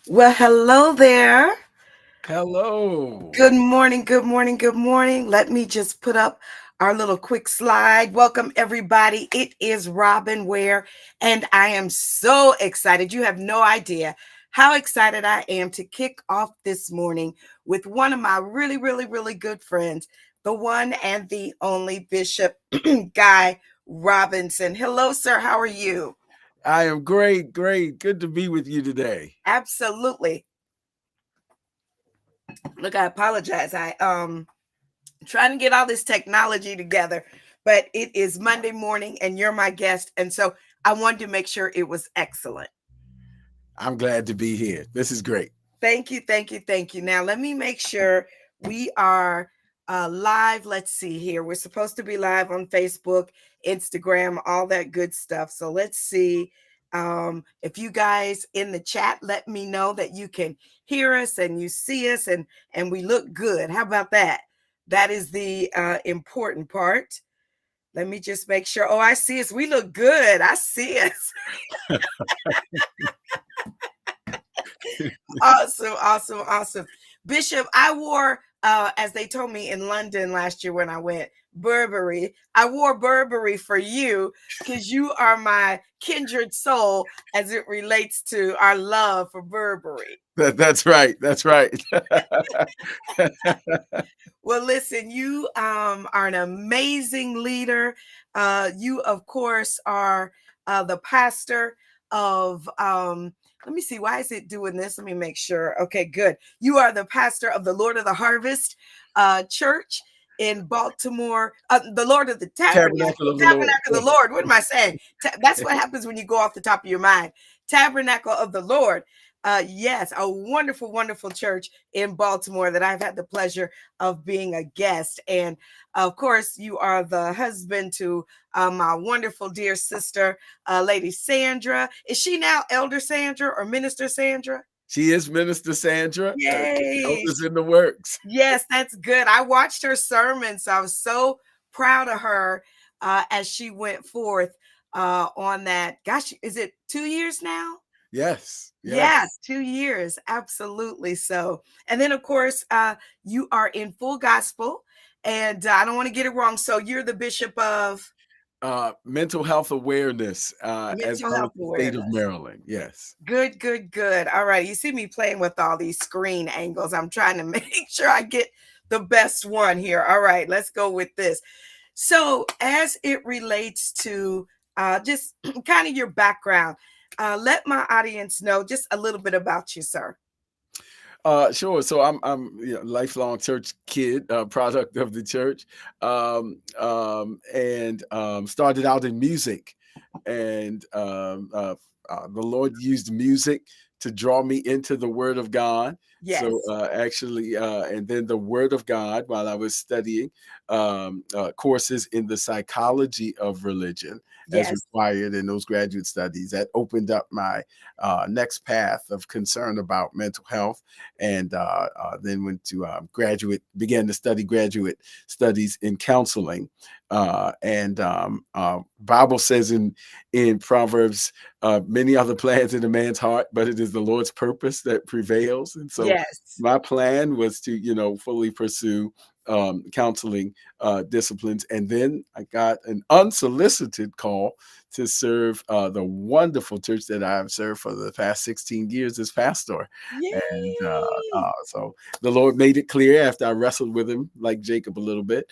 Well, hello there. Hello. Good morning, good morning, good morning. Let me just put up our little quick slide. Welcome, everybody. It is Robin Ware, and I am so excited. You have no idea how excited I am to kick off this morning with one of my really, really, really good friends, the one and the only Bishop Guy Robinson. Hello, sir. How are you? I am great, great. Good to be with you today. Absolutely. Look, I apologize. I trying to get all this technology together, but it is Monday morning and you're my guest. And so I wanted to make sure it was excellent. I'm glad to be here. This is great. Thank you, thank you, thank you. Now, let me make sure we are live. Let's see here. We're supposed to be live on Facebook, Instagram, all that good stuff. So let's see. If you guys in the chat let me know that you can hear us and you see us and we look good. How about that? That is the important part. Let me just make sure. Oh, I see us. We look good. I see us. Awesome, awesome, awesome. Bishop, I wore, as they told me in London last year when I went, Burberry. I wore Burberry for you because you are my kindred soul as it relates to our love for Burberry. That's right. That's right. Well, listen, you are an amazing leader. You, of course, are the pastor of, let me see, why is it doing this? Let me make sure. Okay, good. You are the pastor of the Lord of the Harvest Church in Baltimore, the Lord of the Tabernacle Tabernacle, of the Lord. Tabernacle of the Lord. What am I saying? That's what happens when you go off the top of your mind. Tabernacle of the Lord. Yes, a wonderful, wonderful church in Baltimore that I've had the pleasure of being a guest. And of course, you are the husband to my wonderful dear sister, Lady Sandra. Is she now Elder Sandra or Minister Sandra? She is Minister Sandra. Yay. Elders in the works. Yes, that's good. I watched her sermon, so I was so proud of her as she went forth on that. Gosh, is it 2 years now? Yes. Yeah, Yes. 2 years, absolutely so. And then, of course, you are in full gospel, and I don't wanna get it wrong, so you're the bishop of Mental health awareness as mental well as health the state of awareness. Maryland. Yes. Good, good, good. Alright, you see me playing with all these screen angles. I'm trying to make sure I get the best one here. Alright, let's go with this. So, as it relates to just kind of your background, let my audience know just a little bit about you, sir. Sure. So I'm lifelong church kid, product of the church, and started out in music, and the Lord used music to draw me into the Word of God. So Yes. actually, and then the Word of God while I was studying courses in the psychology of religion as Yes. required in those graduate studies. That opened up my next path of concern about mental health, and then went to began to study graduate studies in counseling. And Bible says in Proverbs, many are the plans in a man's heart, but it is the Lord's purpose that prevails. And so Yes. my plan was to, fully pursue counseling disciplines. And then I got an unsolicited call to serve the wonderful church that I've served for the past 16 years as pastor. And Yay. so the Lord made it clear after I wrestled with him, like Jacob, a little bit,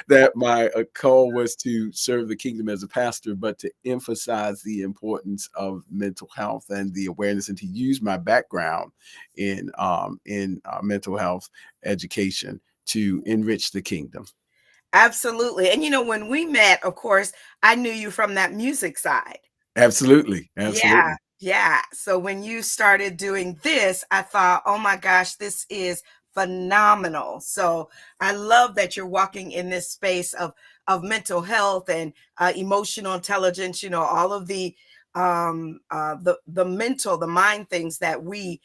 that my call was to serve the kingdom as a pastor, but to emphasize the importance of mental health and the awareness, and to use my background in mental health education to enrich the kingdom. Absolutely. And when we met, of course, I knew you from that music side. Absolutely, Yeah. absolutely. Yeah. So when you started doing this, I thought, oh my gosh, this is phenomenal. So I love that you're walking in this space of mental health and emotional intelligence, all of the mental, the mind things that we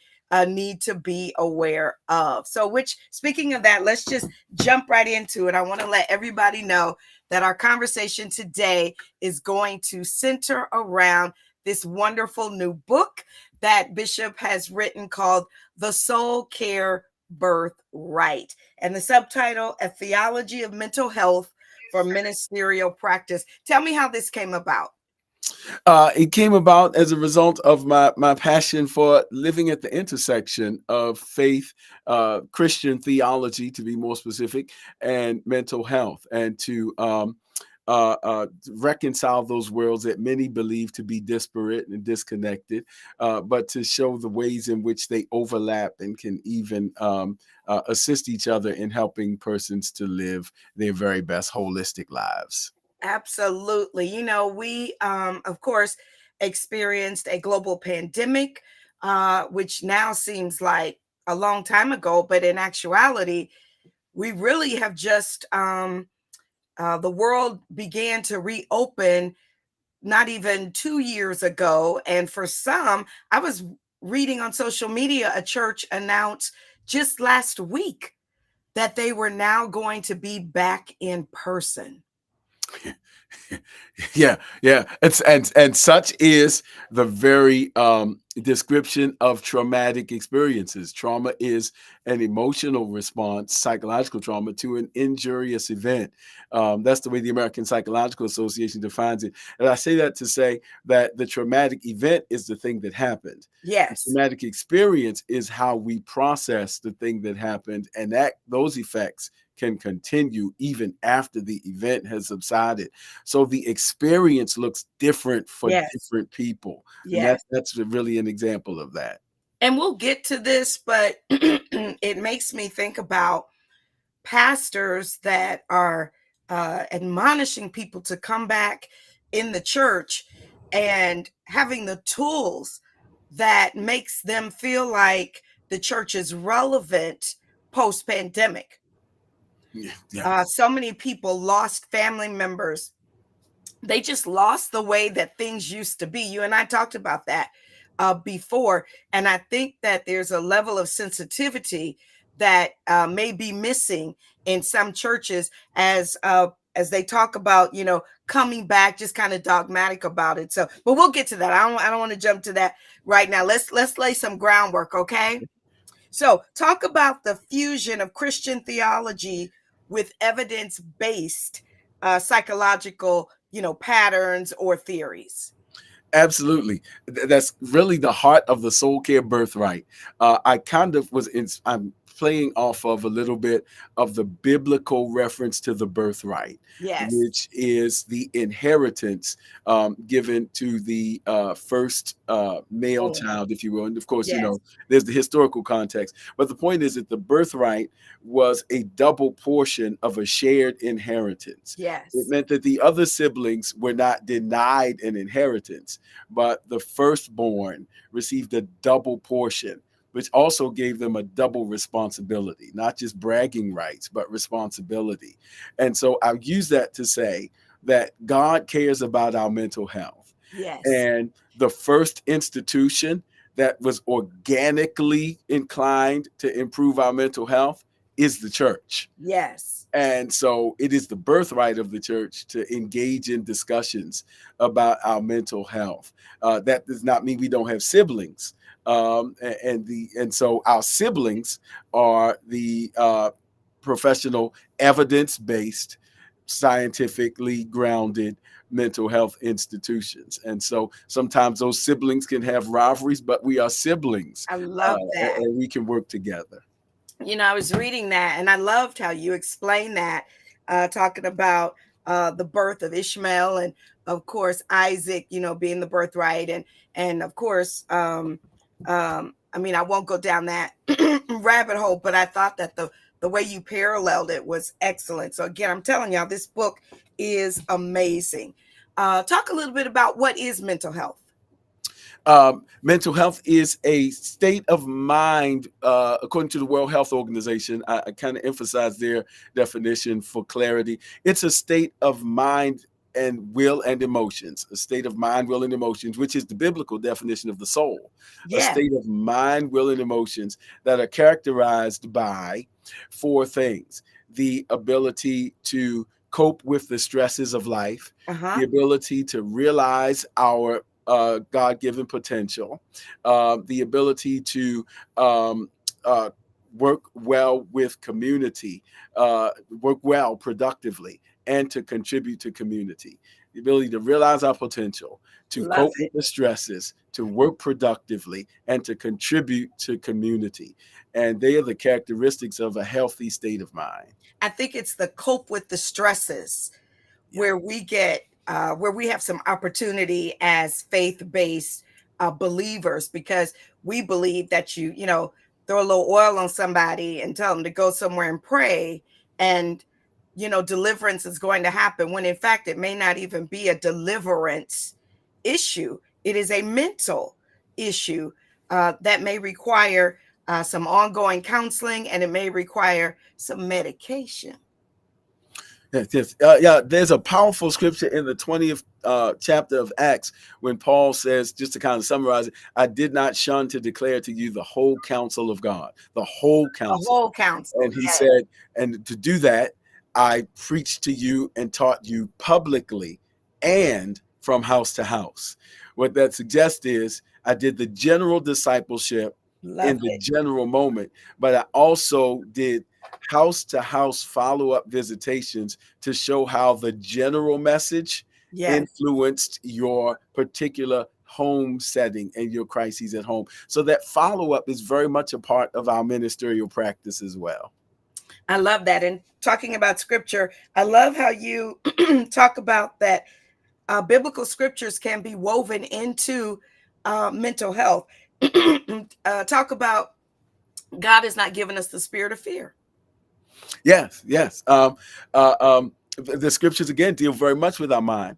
need to be aware of. So, which, speaking of that, let's just jump right into it. I want to let everybody know that our conversation today is going to center around this wonderful new book that Bishop has written called The Soul Care Birthright. And the subtitle, A Theology of Mental Health for Ministerial Practice. Tell me how this came about. It came about as a result of my passion for living at the intersection of faith, Christian theology, to be more specific, and mental health, and to reconcile those worlds that many believe to be disparate and disconnected, but to show the ways in which they overlap and can even assist each other in helping persons to live their very best holistic lives. Absolutely. We, of course, experienced a global pandemic, which now seems like a long time ago, but in actuality, we really have just, the world began to reopen not even 2 years ago. And for some, I was reading on social media, a church announced just last week that they were now going to be back in person. Yeah, yeah. And such is the very description of traumatic experiences. Trauma is an emotional response, psychological trauma, to an injurious event. That's the way the American Psychological Association defines it. And I say that to say that the traumatic event is the thing that happened. The Yes. traumatic experience is how we process the thing that happened, and that those effects can continue even after the event has subsided. So the experience looks different for Yes. different people. And Yes. that's really an example of that. And we'll get to this, but it makes me think about pastors that are admonishing people to come back in the church and having the tools that makes them feel like the church is relevant post-pandemic. Yeah. So many people lost family members. They just lost the way that things used to be. You and I talked about that before. And I think that there's a level of sensitivity that may be missing in some churches as they talk about, coming back, just kind of dogmatic about it. So, but we'll get to that. I don't want to jump to that right now. Let's lay some groundwork, okay? So, talk about the fusion of Christian theology with evidence-based psychological, patterns or theories. Absolutely. That's really the heart of the soul care birthright. I kind of I'm playing off of a little bit of the biblical reference to the birthright, Yes. which is the inheritance given to the first male child, if you will. And of course, Yes. there's the historical context. But the point is that the birthright was a double portion of a shared inheritance. Yes. It meant that the other siblings were not denied an inheritance, but the firstborn received a double portion, which also gave them a double responsibility, not just bragging rights, but responsibility. And so I'll use that to say that God cares about our mental health. Yes. And the first institution that was organically inclined to improve our mental health is the church. Yes. And so it is the birthright of the church to engage in discussions about our mental health. That does not mean we don't have siblings. And so our siblings are the professional, evidence-based, scientifically grounded mental health institutions. And so sometimes those siblings can have rivalries, but we are siblings. I love that. And we can work together. I was reading that and I loved how you explained that, talking about the birth of Ishmael and of course Isaac, being the birthright and of course, I won't go down that rabbit hole, but I thought that the way you paralleled it was excellent. So again, I'm telling y'all, this book is amazing. Talk a little bit about what is mental health. Mental health is a state of mind, according to the World Health Organization. I kind of emphasize their definition for clarity. It's a state of mind and will and emotions, a state of mind, will, and emotions, which is the biblical definition of the soul. A state of mind, will, and emotions that are characterized by four things: the ability to cope with the stresses of life, the ability to realize our God-given potential, the ability to work well with community, work well productively, and to contribute to community. The ability to realize our potential, to Love cope it. with the stresses, to work productively, and to contribute to community. And they are the characteristics of a healthy state of mind. I think it's the cope with the stresses Yeah. where where we have some opportunity as faith-based believers, because we believe that you know, throw a little oil on somebody and tell them to go somewhere and pray, and you know, deliverance is going to happen, when in fact it may not even be a deliverance issue. It is a mental issue that may require some ongoing counseling, and it may require some medication. Yes, yes. Yeah, there's a powerful scripture in the 20th chapter of Acts when Paul says, just to kind of summarize it, I did not shun to declare to you the whole counsel of God, the whole A counsel. whole counsel. And he Yes. said, and to do that, I preached to you and taught you publicly and from house to house. What that suggests is I did the general discipleship in Love the it. general moment, but I also did house to house follow-up visitations to show how the general message Yes. influenced your particular home setting and your crises at home. So that follow-up is very much a part of our ministerial practice as well. I love that. And talking about scripture, I love how you talk about that biblical scriptures can be woven into mental health. Talk about God has not given us the spirit of fear. Yes, yes. The scriptures again deal very much with our mind.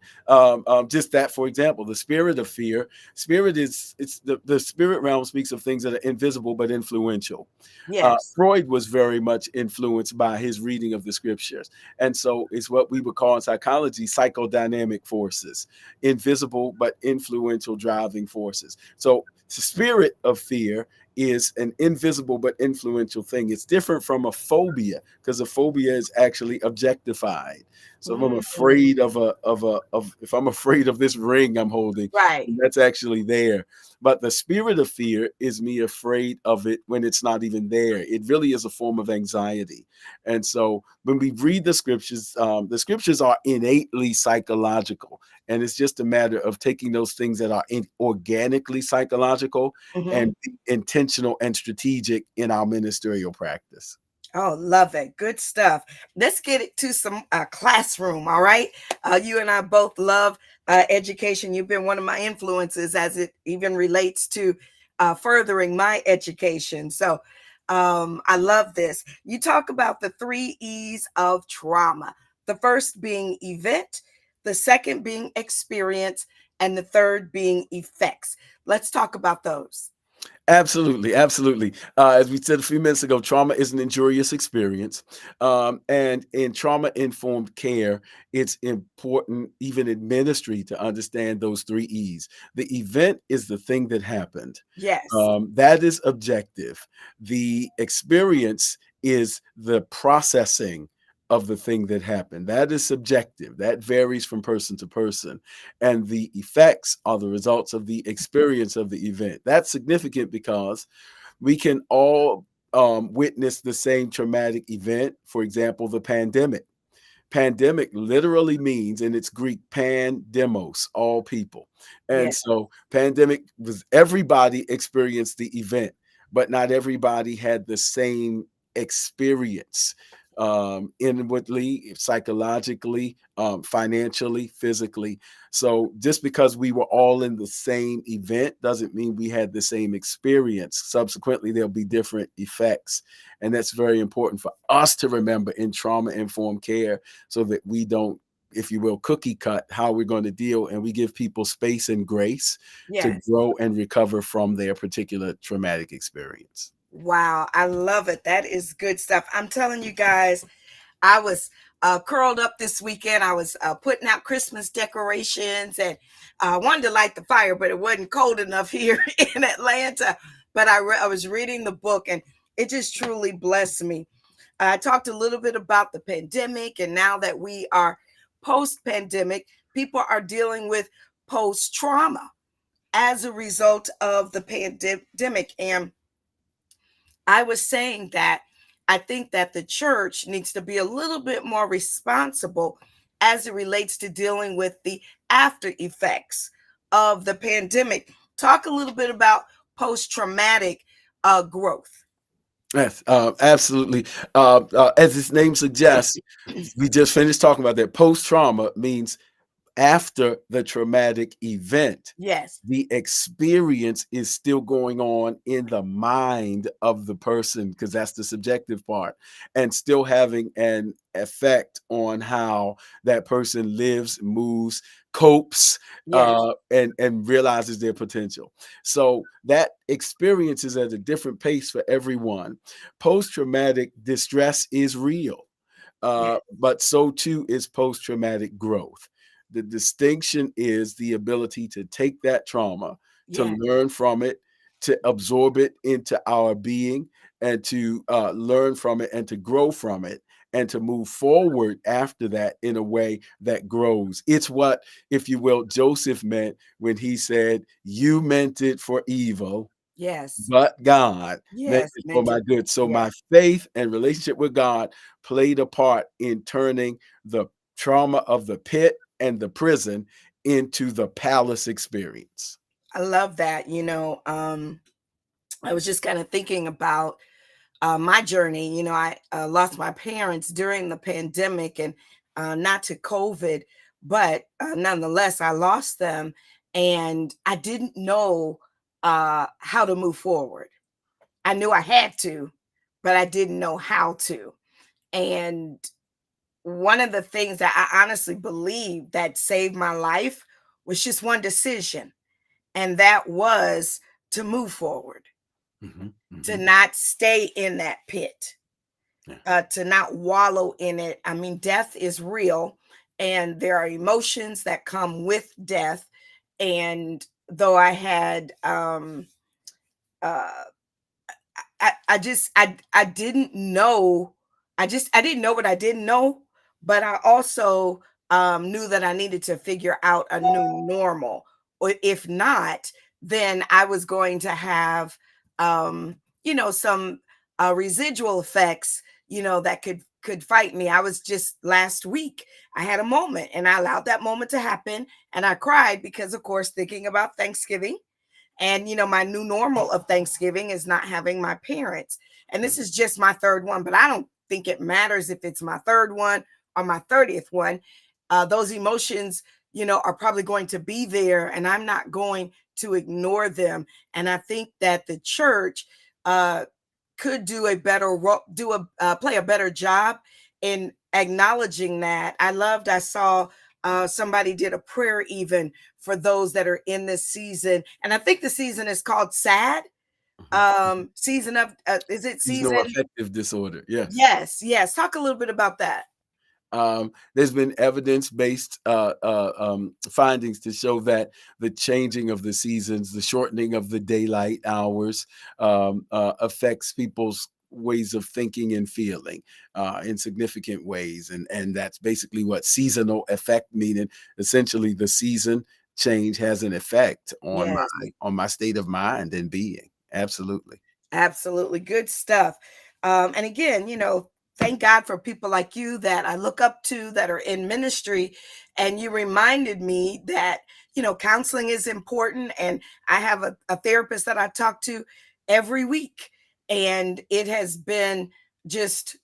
Just that, for example, the spirit of fear. Spirit is it's the spirit realm speaks of things that are invisible but influential. Yes. Freud was very much influenced by his reading of the scriptures, and so it's what we would call in psychology psychodynamic forces, invisible but influential driving forces. So the spirit of fear is an invisible but influential thing. It's different from a phobia because a phobia is actually objectified. So if I'm afraid if I'm afraid of this ring I'm holding, Right. that's actually there. But the spirit of fear is me afraid of it when it's not even there. It really is a form of anxiety. And so when we read the scriptures are innately psychological. And it's just a matter of taking those things that are organically psychological and be intentional and strategic in our ministerial practice. Oh, love it. Good stuff. Let's get it to some classroom. All right. You and I both love education. You've been one of my influences as it even relates to furthering my education. So I love this. You talk about the 3 E's of trauma. The first being event, the second being experience, and the third being effects. Let's talk about those. Absolutely, absolutely. As we said a few minutes ago, trauma is an injurious experience. And in trauma informed care, it's important, even in ministry, to understand those 3 E's. The event is the thing that happened, Yes. that is objective. The experience is the processing of the thing that happened. That is subjective. That varies from person to person. And the effects are the results of the experience of the event. That's significant because we can all witness the same traumatic event. For example, the pandemic. Pandemic literally means, in its Greek, pandemos, all people. Yeah. And so pandemic was everybody experienced the event, but not everybody had the same experience inwardly, psychologically, financially, physically. So just because we were all in the same event doesn't mean we had the same experience. Subsequently, there'll be different effects. And that's very important for us to remember in trauma-informed care so that we don't, if you will, cookie cut how we're going to deal, and we give people space and grace to Yes. grow and recover from their particular traumatic experience. Wow, I love it. That is good stuff. I'm telling you guys, I was curled up this weekend. I was putting out Christmas decorations, and I wanted to light the fire, but it wasn't cold enough here in Atlanta. But I was reading the book, and it just truly blessed me. I talked a little bit about the pandemic, and now that we are post-pandemic, people are dealing with post-trauma. as a result of the pandemic. And I was saying that I think that the church needs to be a little bit more responsible as it relates to dealing with the after effects of the pandemic. Talk a little bit about post traumatic growth. Yes, absolutely. As its name suggests, we just finished talking about that. Post trauma means after the traumatic event, Yes, the experience is still going on in the mind of the person, because that's the subjective part, and still having an effect on how that person lives, moves, copes, yes, and realizes their potential. So that experience is at a different pace for everyone. Post traumatic distress is real, yes, but so too is post traumatic growth. The distinction is the ability to take that trauma, to yes. learn from it, to absorb it into our being, and to learn from it and to grow from it and to move forward after that in a way that grows. It's what, if you will, Joseph meant when he said, "You meant it for evil, Yes. but God meant Yes. it for Mental. my good." So Yes. my faith and relationship with God played a part in turning the trauma of the pit and the prison into the palace experience. I love that. I was just kind of thinking about my journey. I lost my parents during the pandemic, and not to COVID, but nonetheless, I lost them, and I didn't know how to move forward. I knew I had to, but I didn't know how to. And one of the things that I honestly believe that saved my life was just one decision, and that was to move forward, Mhm, to mhm. not stay in that pit, Yeah. to not wallow in it. I mean, death is real, and there are emotions that come with death. And though I had, uh, I didn't know, I didn't know what I didn't know, but I also knew that I needed to figure out a new normal. Or if not, then I was going to have, some residual effects, that could fight me. I was just last week, I had a moment, and I allowed that moment to happen, and I cried because, of course, thinking about Thanksgiving. And, my new normal of Thanksgiving is not having my parents. And this is just my third one, but I don't think it matters if it's my third one or my 30th one. Those emotions, are probably going to be there, and I'm not going to ignore them. And I think that the church could do a better play a better job in acknowledging that. I saw somebody did a prayer even for those that are in this season, and I think the season is called sad. Mhm, mhm. Season of is it Seasonal season? affective disorder. Yes. Yes, yes. Talk a little bit about that. There's been evidence-based findings to show that the changing of the seasons, the shortening of the daylight hours, affects people's ways of thinking and feeling in significant ways, and that's basically what seasonal effect meaning. Essentially, the season change has an effect Yes. on my state of mind and being. Absolutely. Absolutely. Good stuff. And again, thank God for people like you that I look up to that are in ministry. And you reminded me that, counseling is important. And I have a therapist that I talk to every week. And it has been just,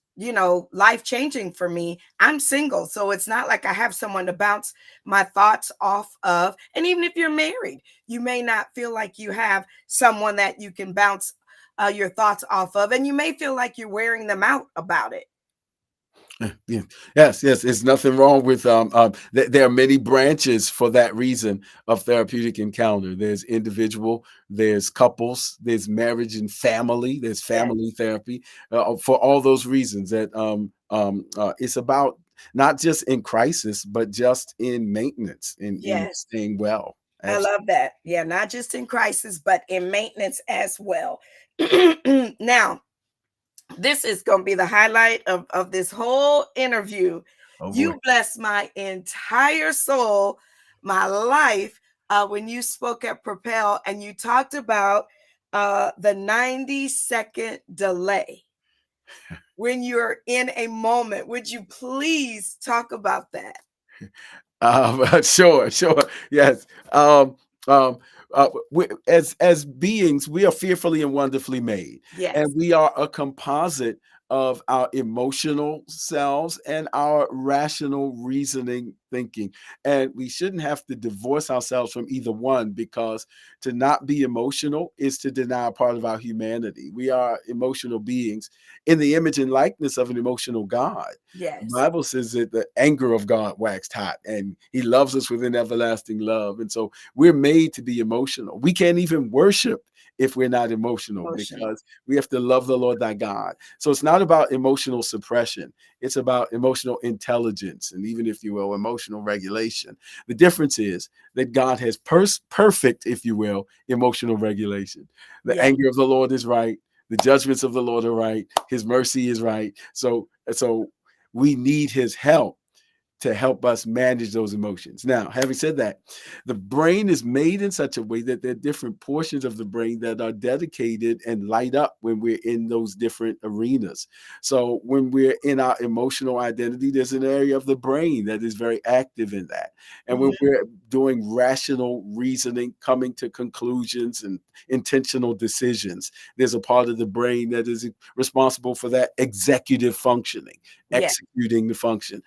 life changing for me. I'm single. So it's not like I have someone to bounce my thoughts off of. And even if you're married, you may not feel like you have someone that you can bounce your thoughts off of, and you may feel like you're wearing them out about it. Yeah. Yes, yes. There's nothing wrong with there are many branches for that reason of therapeutic encounter. There's individual, there's couples, there's marriage and family, there's Yes, family therapy. For all those reasons that it's about not just in crisis, but just in maintenance, in yes, staying well. I Absolutely. love that. Yeah, not just in crisis, but in maintenance as well. Now, this is going to be the highlight of this whole interview. Oh boy. You bless my entire soul, my life, when you spoke at Propel and you talked about the 90-second delay when you're in a moment. Would you please talk about that? Sure, sure. Yes. Um, as beings, we are fearfully and wonderfully made, and Yes. we are a composite of our emotional selves and our rational reasoning thinking. And we shouldn't have to divorce ourselves from either one, because to not be emotional is to deny a part of our humanity. We are emotional beings in the image and likeness of an emotional God. The Yes. Bible says that the anger of God waxed hot, and he loves us with an everlasting love. And so we're made to be emotional. We can't even worship if we're not emotional, Emotional. because we have to love the Lord thy God. So it's not about emotional suppression. It's about emotional intelligence, and even, if you will, emotional regulation. The difference is that God has perfect, if you will, emotional regulation. The Yes. anger of the Lord is right. The judgments of the Lord are right. His mercy is right. So we need his help to help us manage those emotions. Now, having said that, the brain is made in such a way that there are different portions of the brain that are dedicated and light up when we're in those different arenas. So when we're in our emotional identity, there's an area of the brain that is very active in that. And when Mhm. we're doing rational reasoning, coming to conclusions and intentional decisions, there's a part of the brain that is responsible for that executive functioning, Yes. executing the function.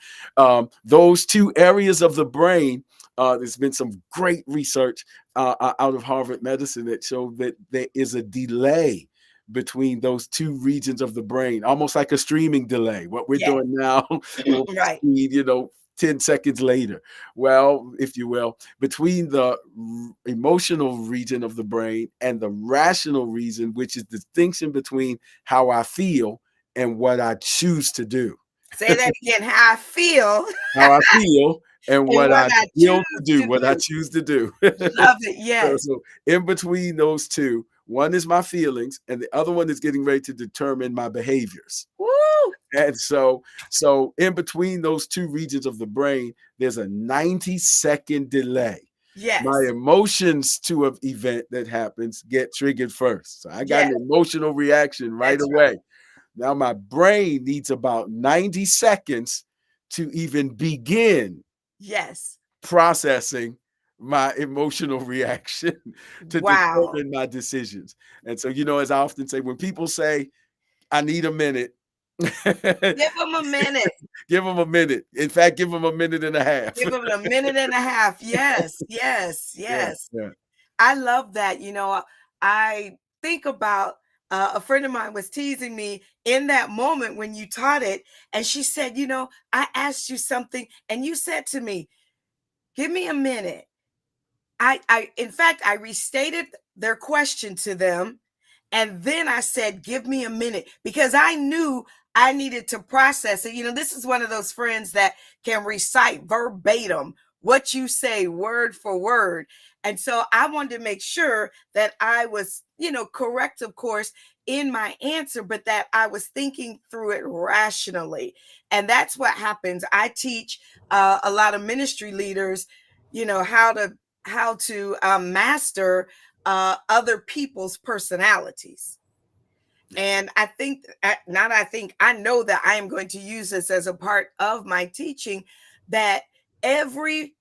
Those two areas of the brain, there's been some great research out of Harvard Medicine that showed that there is a delay between those two regions of the brain, almost like a streaming delay. What we're Yes. doing now will Right. proceed, 10 seconds later. Well, if you will, between the emotional region of the brain and the rational reason, which is the distinction between how I feel and what I choose to do. Say that again. How I feel How I feel and and what what I I will to choose do, to what I do. choose to do. Love it. So Yes. so in between those two, one is my feelings and the other one is getting ready to determine my behaviors. Woo. And so in between those two regions of the brain, there's a 90-second delay. My Yes. emotions to an event that happens get triggered first. So I got Yes. an emotional reaction right That's right. away. Now my brain needs about 90 seconds to even begin Yes. processing my emotional reaction to Wow. determine my decisions. And so, as I often say, when people say, I need a minute, Give them a minute. give them a minute. In fact, give them a minute and a half. Give them a minute and a half. Yes. Yes. Yeah, Yes. yeah. I love that. I think about a friend of mine was teasing me in that moment when you taught it. And she said, I asked you something and you said to me, give me a minute. In fact, I restated their question to them. And then I said, give me a minute because I knew I needed to process it. This is one of those friends that can recite verbatim what you say word for word. And so I wanted to make sure that I was, correct, of course, in my answer, but that I was thinking through it rationally. And that's what happens. I teach a lot of ministry leaders, how to master other people's personalities. And I know that I am going to use this as a part of my teaching, that every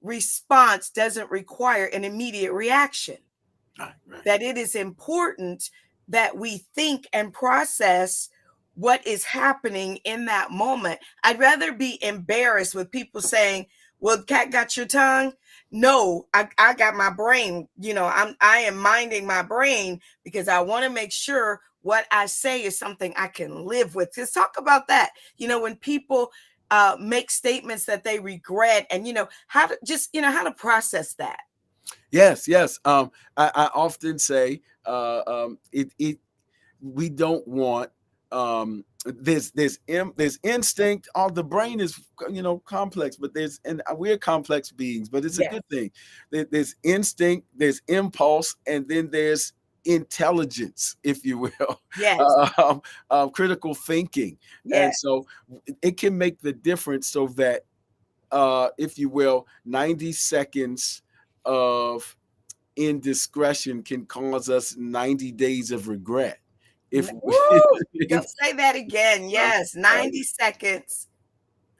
response doesn't require an immediate reaction, Right, right. that it is important that we think and process what is happening in that moment. I'd rather be embarrassed with people saying, well, cat got your tongue. No, I got my brain. I am minding my brain because I want to make sure what I say is something I can live with. Let's talk about that. When people make statements that they regret, and how to process that. Yes, yes. I often say, it we don't want, there's instinct. All the brain is, complex, but and we're complex beings, but it's a Yes, good thing. There's instinct, there's impulse, and then there's intelligence, if you will. yes, Critical thinking. And yes, so it can make the difference, so that, if you will, 90 seconds of indiscretion can cause us 90 days of regret. If Woo! Go if, say that again. Yes, uh, 90 seconds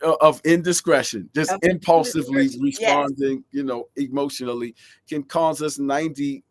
of indiscretion, just of impulsively indiscretion. Yes. responding, emotionally, can cause us 90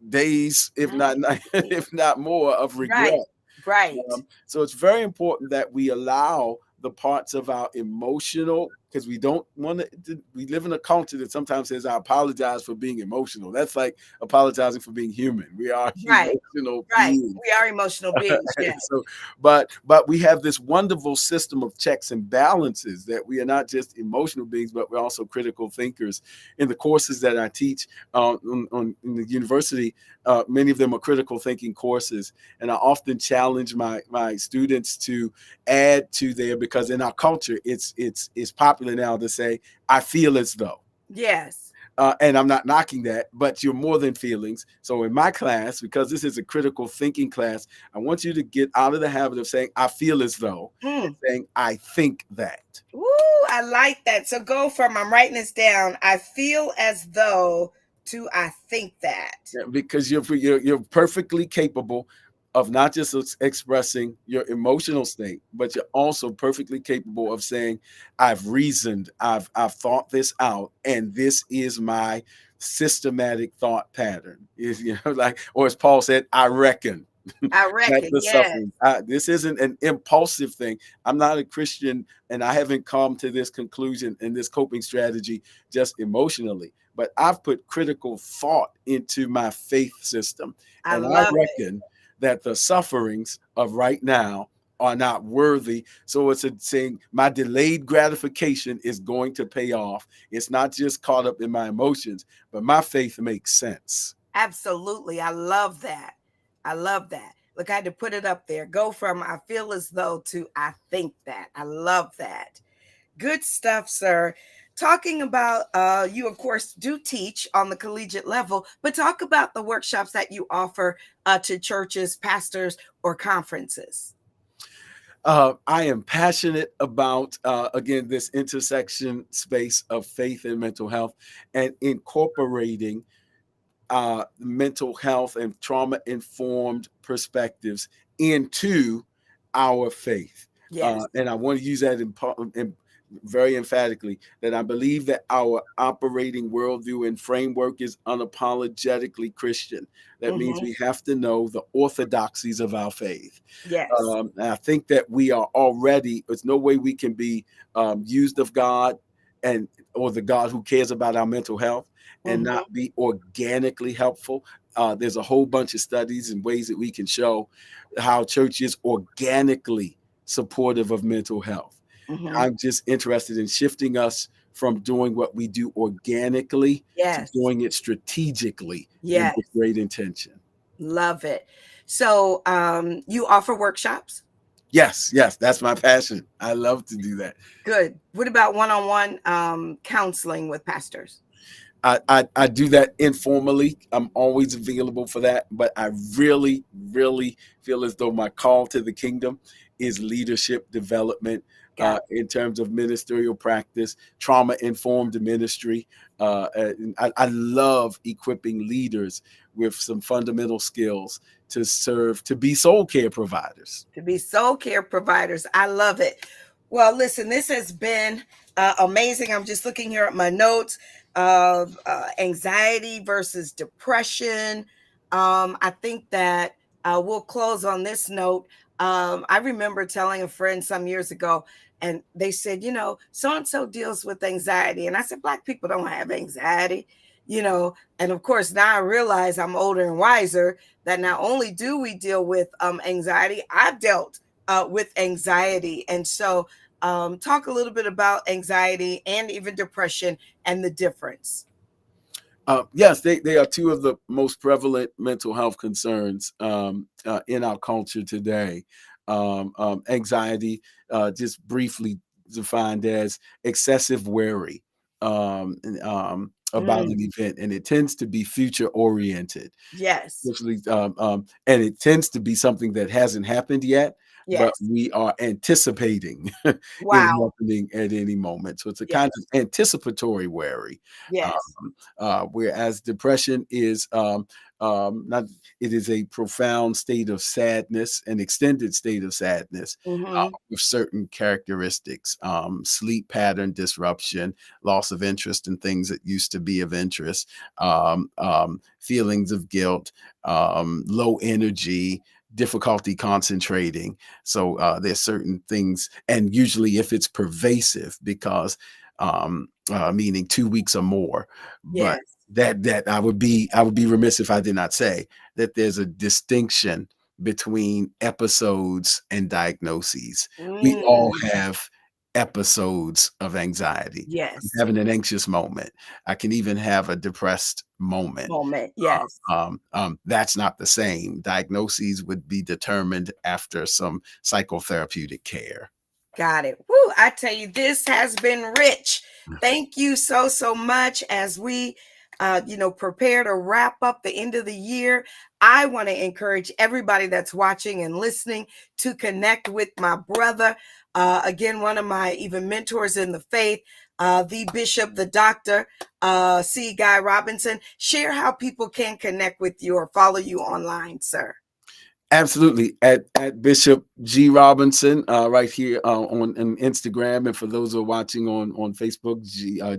days, if not 90 if not more, of regret. Right. Right. So it's very important that we allow the parts of our emotional, because we don't want to. We live in a culture that sometimes says, "I apologize for being emotional." That's like apologizing for being human. We are Right. emotional Right. beings. We are emotional beings. Yes. So, but we have this wonderful system of checks and balances, that we are not just emotional beings, but we're also critical thinkers. In the courses that I teach in the university, many of them are critical thinking courses, and I often challenge my students to add to there, because in our culture, it's popular now to say, "I feel as though." Yes. And I'm not knocking that, but you're more than feelings. So in my class, because this is a critical thinking class, I want you to get out of the habit of saying, "I feel as though," and Mm. saying, "I think that." Woo, I like that. So go from I'm writing this down. I feel as though to I think that. Yeah, because you're perfectly capable of not just expressing your emotional state, but you're also perfectly capable of saying, "I've reasoned, I've thought this out, and this is my systematic thought pattern." Is, like, or as Paul said, "I reckon." I That's reckon. the Yes. suffering. This isn't an impulsive thing. I'm not a Christian, and I haven't come to this conclusion and this coping strategy just emotionally. But I've put critical thought into my faith system, I and I love it. reckon that the sufferings of right now are not worthy. So it's a saying, my delayed gratification is going to pay off. It's not just caught up in my emotions, but my faith makes sense. Absolutely. I love that. I love that. Look, I had to put it up there. Go from I feel as though to I think that. I love that. Good stuff, sir. Talking about you, of course, do teach on the collegiate level, but talk about the workshops that you offer to churches, pastors, or conferences. I am passionate about, again, this intersection space of faith and mental health, and incorporating mental health and trauma informed perspectives into our faith. Yes. And I want to use that in very emphatically, that I believe that our operating worldview and framework is unapologetically Christian. That means Hmm. we have to know the orthodoxies of our faith. Yes. And I think that we are already, there's no way we can be used of God, and or the God who cares about our mental health, and Hmm. not be organically helpful. There's a whole bunch of studies and ways that we can show how church is organically supportive of mental health. Hmm. I'm just interested in shifting us from doing what we do organically to Yes. doing it strategically and Yes. with great intention. Love it. So you offer workshops? Yes, yes, that's my passion. I love to do that. Good. What about one-on-one counseling with pastors? I do that informally. I'm always available for that, but I really, really feel as though my call to the kingdom is leadership development, Got in terms of ministerial practice, trauma informed ministry. And I love equipping leaders with some fundamental skills to serve, to be soul care providers. to be soul care providers. I love it. Well, listen, this has been amazing. I'm just looking here at my notes of anxiety versus depression. I think that we'll close on this note. I remember telling a friend some years ago, and they said, so and so deals with anxiety. And I said, Black people don't have anxiety, And of course, now I realize I'm older and wiser that not only do we deal with anxiety, I've dealt with anxiety. And so, talk a little bit about anxiety and even depression and the difference. Yes, they are two of the most prevalent mental health concerns in our culture today. Anxiety, just briefly defined as excessive worry about Mm, an event, and it tends to be future oriented. yes. Especially, and it tends to be something that hasn't happened yet, but Yes. we are anticipating it Wow. happening at any moment. So it's a kind Yes. of anticipatory worry. Yes. Whereas depression is not, it is a profound state of sadness, an extended state of sadness Hmm. with certain characteristics, sleep pattern disruption, loss of interest in things that used to be of interest, feelings of guilt, low energy, difficulty concentrating. So there's certain things, and usually if it's pervasive, because meaning 2 weeks or more, but Yes. that I would be remiss if I did not say that there's a distinction between episodes and diagnoses. We all Mm. have episodes of anxiety. I'm Yes. having an anxious moment. I can even have a depressed moment. Moment. Yes. That's not the same. Diagnoses would be determined after some psychotherapeutic care. Got it. Woo, I tell you, this has been rich. Thank you so, so much as we prepare to wrap up the end of the year. I want to encourage everybody that's watching and listening to connect with my brother. Again, one of my even mentors in the faith, the bishop, the doctor, C. Guy Robinson. Share how people can connect with you or follow you online, sir. Absolutely. At Bishop G Robinson, right here on Instagram, and for those who are watching on Facebook,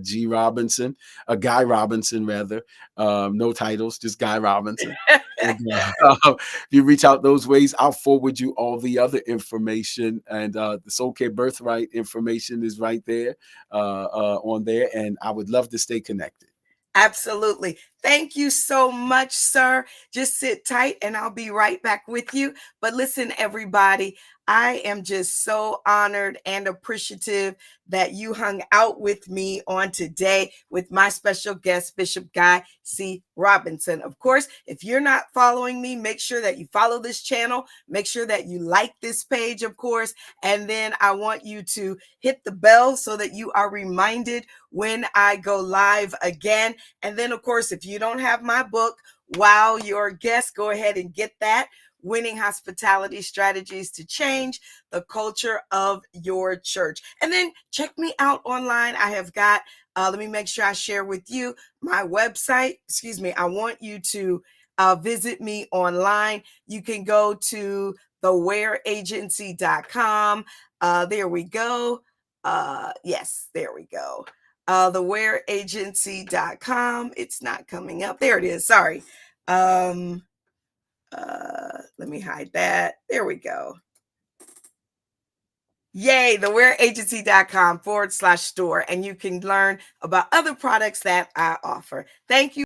G Robinson, Guy Robinson rather. No titles, just Guy Robinson. And if you reach out those ways, I'll forward you all the other information, and the Soul Care Birthright information is right there on there, and I would love to stay connected. Absolutely. Thank you so much, sir. Just sit tight and I'll be right back with you. But listen, everybody, I am just so honored and appreciative that you hung out with me on today with my special guest, Bishop Guy C. Robinson. Of course, if you're not following me, make sure that you follow this channel. Make sure that you like this page, of course. And then I want you to hit the bell so that you are reminded when I go live again. And then, of course, if you don't have my book, Wow Your Guest, go ahead and get that. Winning Hospitality Strategies to Change the Culture of Your Church. And then check me out online. I have got, let me make sure I share with you my website. Excuse me. I want you to visit me online. You can go to thewearagency.com. There we go. Yes, there we go. Thewearagency.com. It's not coming up. There it is. Sorry. Let me hide that. There we go. Yay, thewearagency.com /store. And you can learn about other products that I offer. Thank you.